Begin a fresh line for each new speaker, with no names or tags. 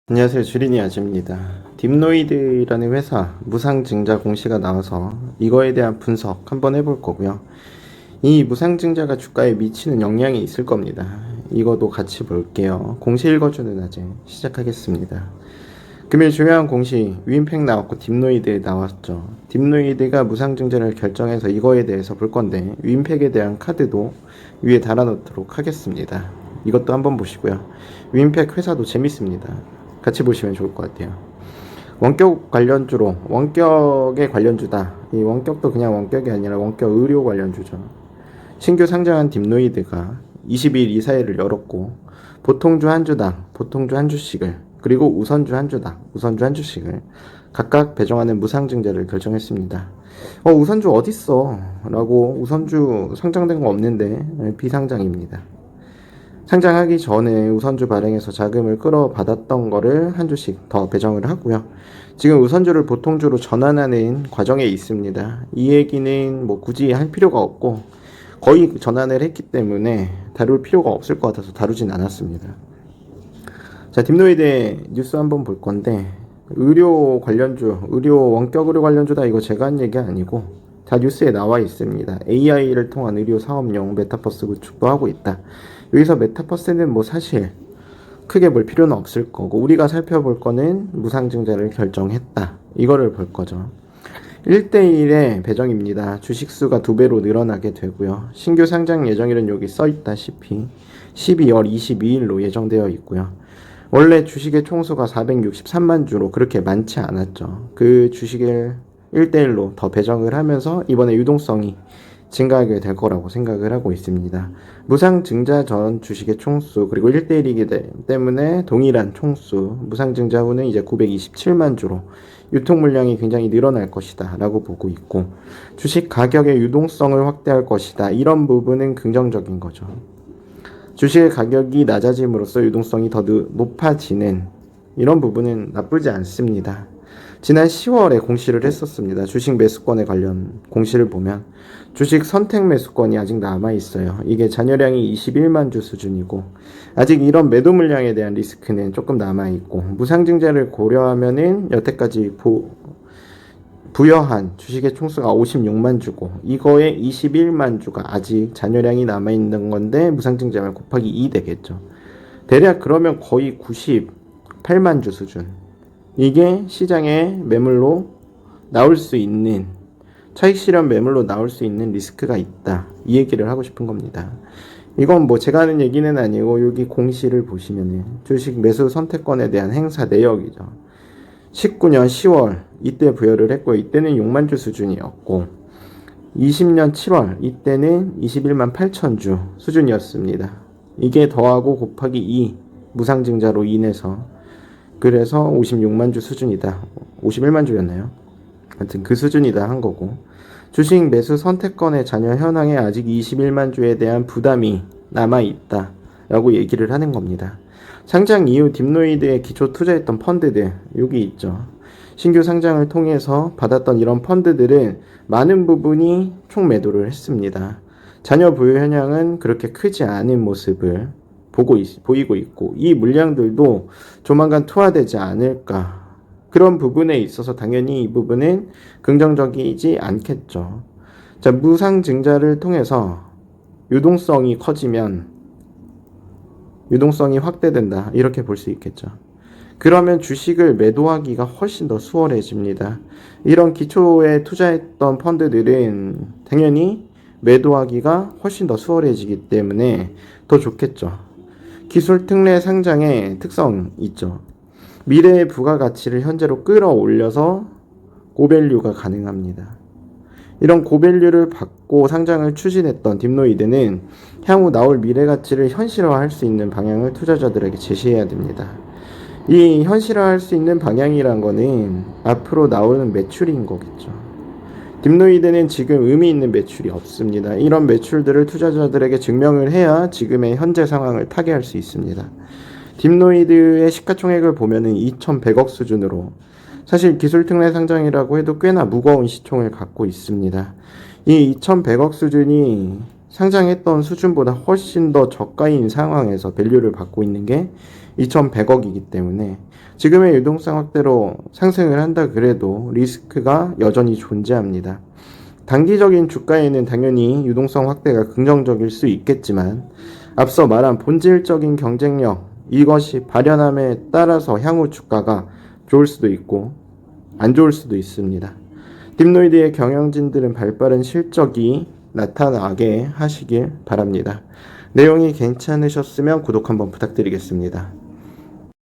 안녕하세요. 주린이 아재입니다. 딥노이드라는 회사 무상증자 공시가 나와서 이거에 대한 분석 한번 해볼 거고요. 이 무상증자가 주가에 미치는 영향이 있을 겁니다. 이거도 같이 볼게요. 공시 읽어주는 아재 시작하겠습니다. 금일 중요한 공시 위임팩 나왔고 딥노이드 나왔죠. 딥노이드가 무상증자를 결정해서 이거에 대해서 볼 건데 위임팩에 대한 카드도 위에 달아놓도록 하겠습니다. 이것도 한번 보시고요. 위임팩 회사도 재밌습니다. 같이 보시면 좋을 것 같아요. 원격 관련주로 원격의 관련주다. 이 원격도 그냥 원격이 아니라 원격 의료 관련주죠. 신규 상장한 딥노이드가 20일 이사회를 열었고 보통주 한 주당 보통주 한 주씩을 그리고 우선주 한 주당 우선주 한 주씩을 각각 배정하는 무상증자를 결정했습니다. 우선주 어딨어? 라고 우선주 상장된 거 없는데 비상장입니다. 상장하기 전에 우선주 발행해서 자금을 끌어받았던 거를 한 주씩 더 배정을 하고요. 지금 우선주를 보통주로 전환하는 과정에 있습니다. 이 얘기는 뭐 굳이 할 필요가 없고 거의 전환을 했기 때문에 다룰 필요가 없을 것 같아서 다루진 않았습니다. 자, 딥노이드의 뉴스 한번 볼 건데 의료 관련주, 원격 의료 관련주다 이거 제가 한 얘기 아니고 다 뉴스에 나와 있습니다. AI를 통한 의료 사업용 메타버스 구축도 하고 있다. 여기서 메타버스는 뭐 사실 크게 볼 필요는 없을 거고 우리가 살펴볼 거는 무상증자를 결정했다. 이거를 볼 거죠. 1대1의 배정입니다. 주식수가 2배로 늘어나게 되고요. 신규 상장 예정일은 여기 써있다시피 12월 22일로 예정되어 있고요. 원래 주식의 총수가 463만 주로 그렇게 많지 않았죠. 그 주식을 1대1로 더 배정을 하면서 이번에 유동성이 증가하게 될 거라고 생각을 하고 있습니다. 무상증자 전 주식의 총수 그리고 1대1이기 때문에 동일한 총수 무상증자 후는 이제 927만 주로 유통 물량이 굉장히 늘어날 것이다 라고 보고 있고 주식 가격의 유동성을 확대할 것이다 이런 부분은 긍정적인 거죠. 주식의 가격이 낮아짐으로써 유동성이 더 높아지는 이런 부분은 나쁘지 않습니다. 지난 10월에 공시를 했었습니다. 주식 매수권에 관련 공시를 보면 주식 선택 매수권이 아직 남아있어요. 이게 잔여량이 21만 주 수준이고 아직 이런 매도 물량에 대한 리스크는 조금 남아있고 무상증자를 고려하면은 여태까지 부여한 주식의 총수가 56만 주고 이거에 21만 주가 아직 잔여량이 남아있는 건데 무상증자면 곱하기 2 되겠죠. 대략 그러면 거의 98만 주 수준. 이게 시장에 매물로 나올 수 있는 차익 실현 매물로 나올 수 있는 리스크가 있다. 이 얘기를 하고 싶은 겁니다. 이건 뭐 제가 하는 얘기는 아니고 여기 공시를 보시면은 주식 매수 선택권에 대한 행사 내역이죠. 19년 10월 이때 부여를 했고 이때는 6만 주 수준이었고 20년 7월 이때는 21만 8천 주 수준이었습니다. 이게 더하고 곱하기 2 무상증자로 인해서 그래서 56만 주 수준이다. 51만 주였나요? 하여튼 그 수준이다 한 거고 주식 매수 선택권의 잔여 현황에 아직 21만 주에 대한 부담이 남아있다 라고 얘기를 하는 겁니다. 상장 이후 딥노이드에 기초 투자했던 펀드들 여기 있죠. 신규 상장을 통해서 받았던 이런 펀드들은 많은 부분이 총매도를 했습니다. 잔여 부여 현황은 그렇게 크지 않은 모습을 보이고 있고 이 물량들도 조만간 투하되지 않을까 그런 부분에 있어서 당연히 이 부분은 긍정적이지 않겠죠. 자, 무상증자를 통해서 유동성이 커지면 유동성이 확대된다 이렇게 볼 수 있겠죠. 그러면 주식을 매도하기가 훨씬 더 수월해집니다. 이런 기초에 투자했던 펀드들은 당연히 매도하기가 훨씬 더 수월해지기 때문에 더 좋겠죠. 기술 특례 상장의 특성 있죠. 미래의 부가가치를 현재로 끌어올려서 고밸류가 가능합니다. 이런 고밸류를 받고 상장을 추진했던 딥노이드는 향후 나올 미래가치를 현실화할 수 있는 방향을 투자자들에게 제시해야 됩니다. 이 현실화할 수 있는 방향이란 거는 앞으로 나오는 매출인 거겠죠. 딥노이드는 지금 의미 있는 매출이 없습니다. 이런 매출들을 투자자들에게 증명을 해야 지금의 현재 상황을 타개할 수 있습니다. 딥노이드의 시가총액을 보면은 2,100억 수준으로 사실 기술특례 상장이라고 해도 꽤나 무거운 시총을 갖고 있습니다. 이 2,100억 수준이 상장했던 수준보다 훨씬 더 저가인 상황에서 밸류를 받고 있는 게 2,100억이기 때문에 지금의 유동성 확대로 상승을 한다 그래도 리스크가 여전히 존재합니다. 단기적인 주가에는 당연히 유동성 확대가 긍정적일 수 있겠지만 앞서 말한 본질적인 경쟁력 이것이 발현함에 따라서 향후 주가가 좋을 수도 있고 안 좋을 수도 있습니다. 딥노이드의 경영진들은 발빠른 실적이 나타나게 하시길 바랍니다. 내용이 괜찮으셨으면 구독 한번 부탁드리겠습니다.